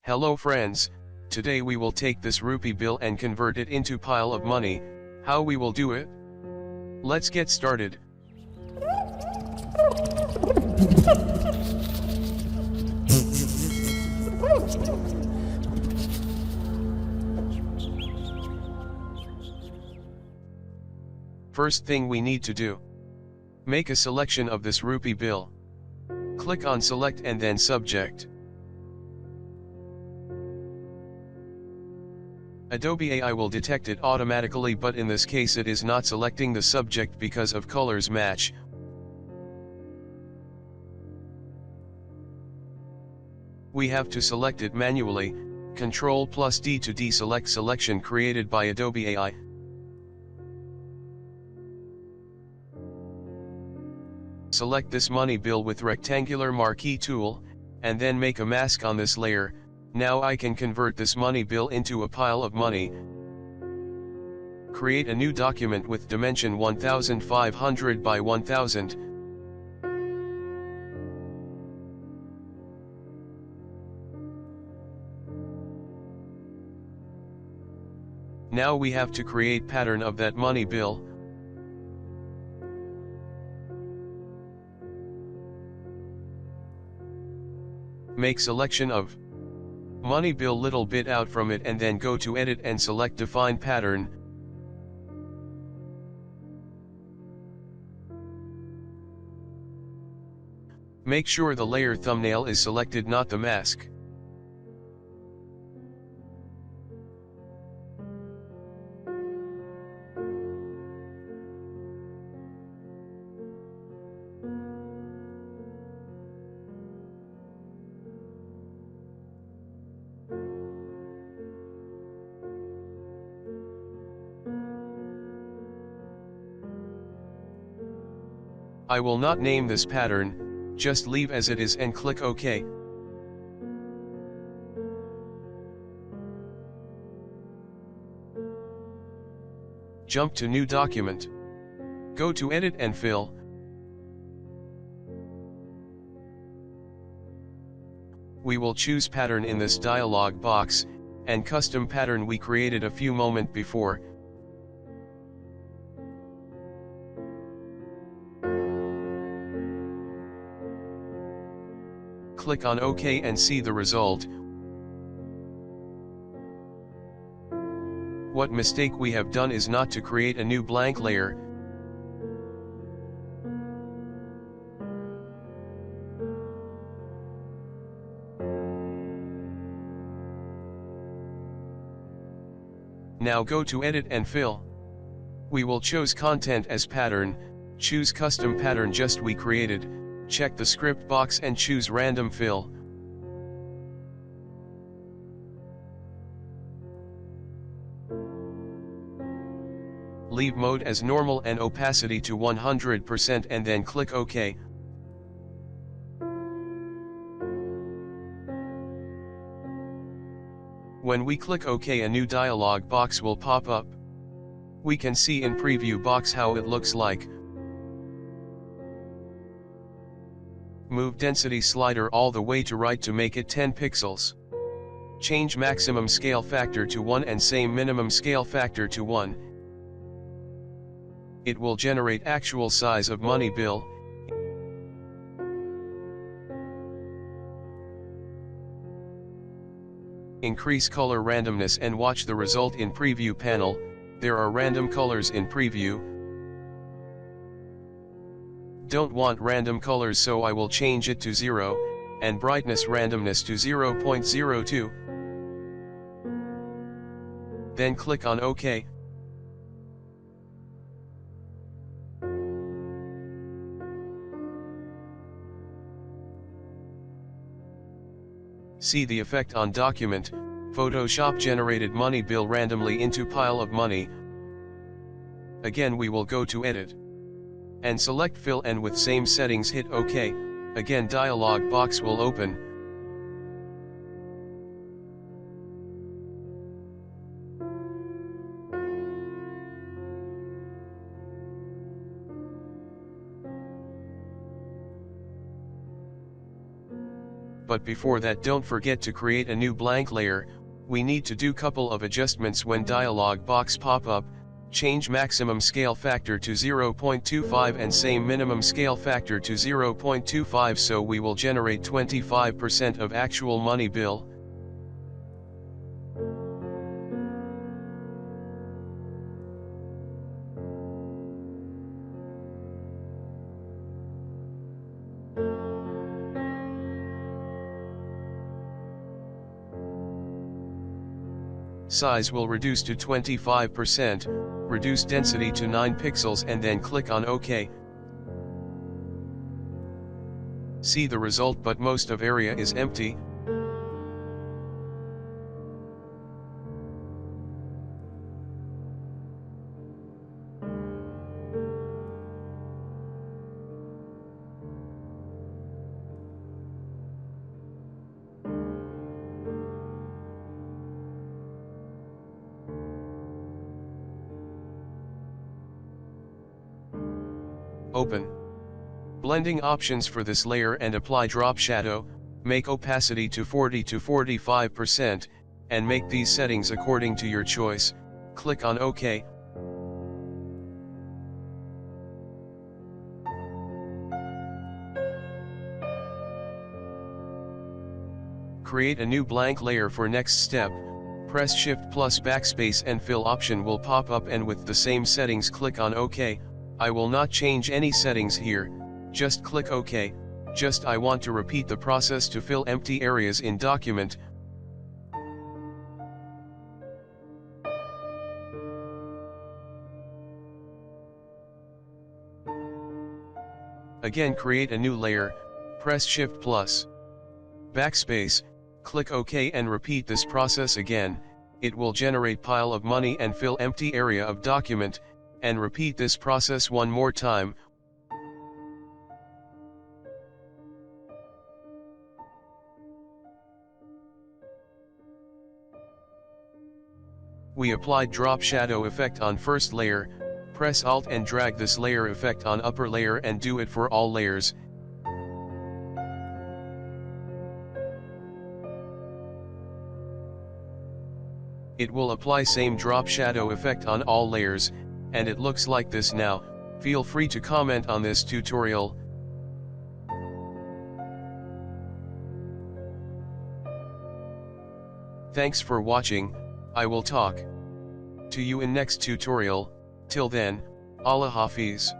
Hello friends, today we will take this rupee bill and convert it into pile of money. How we will do it? Let's get started. First thing we need to do. Make a selection of this rupee bill. Click on select and then subject. Adobe AI will detect it automatically, but in this case it is not selecting the subject because of colors match. We have to select it manually. Ctrl+D to deselect selection created by Adobe AI. Select this money bill with rectangular marquee tool, and then make a mask on this layer. Now I can convert this money bill into a pile of money. Create a new document with dimension 1500 by 1000. Now we have to create pattern of that money bill. Make selection of money bill little bit out from it and then go to edit and select define pattern. Make sure the layer thumbnail is selected, not the mask. I will not name this pattern, just leave as it is and click OK. Jump to new document. Go to edit and fill. We will choose pattern in this dialog box, and custom pattern we created a few moments before. Click on OK and see the result. What mistake we have done is not to create a new blank layer. Now go to edit and fill. We will choose content as pattern, choose custom pattern just we created. Check the script box and choose random fill. Leave mode as normal and opacity to 100% and then click OK. When we click OK, a new dialog box will pop up. We can see in preview box how it looks like. Move density slider all the way to right to make it 10 pixels. Change maximum scale factor to 1 and same minimum scale factor to 1. It will generate actual size of money bill. Increase color randomness and watch the result in preview panel. There are random colors in preview. Don't want random colors, so I will change it to 0, and brightness randomness to 0.02. Then click on OK. See the effect on document. Photoshop generated money bill randomly into pile of money. Again we will go to edit and select fill, and with same settings hit OK. Again dialog box will open. but before that don't forget to create a new blank layer. We need to do couple of adjustments when dialog box pop up. Change maximum scale factor to 0.25 and same minimum scale factor to 0.25, so we will generate 25% of actual money bill. Size will reduce to 25%, reduce density to 9 pixels and then click on OK. See the result, but most of area is empty. Open blending options for this layer and apply drop shadow, make opacity to 40 to 45%, and make these settings according to your choice. Click on OK. Create a new blank layer for next step. Press Shift plus Backspace and Fill option will pop up, and with the same settings click on OK. I will not change any settings here, just click OK. I want to repeat the process to fill empty areas in document. Again, create a new layer, press Shift plus Backspace, click OK and repeat this process again. It will generate pile of money and fill empty area of document, and repeat this process one more time. We applied drop shadow effect on first layer, press Alt and drag this layer effect on upper layer and do it for all layers. It will apply same drop shadow effect on all layers, and it looks like this now. Feel free to comment on this tutorial. Thanks for watching. I will talk to you in next tutorial. Till then, Allah Hafiz.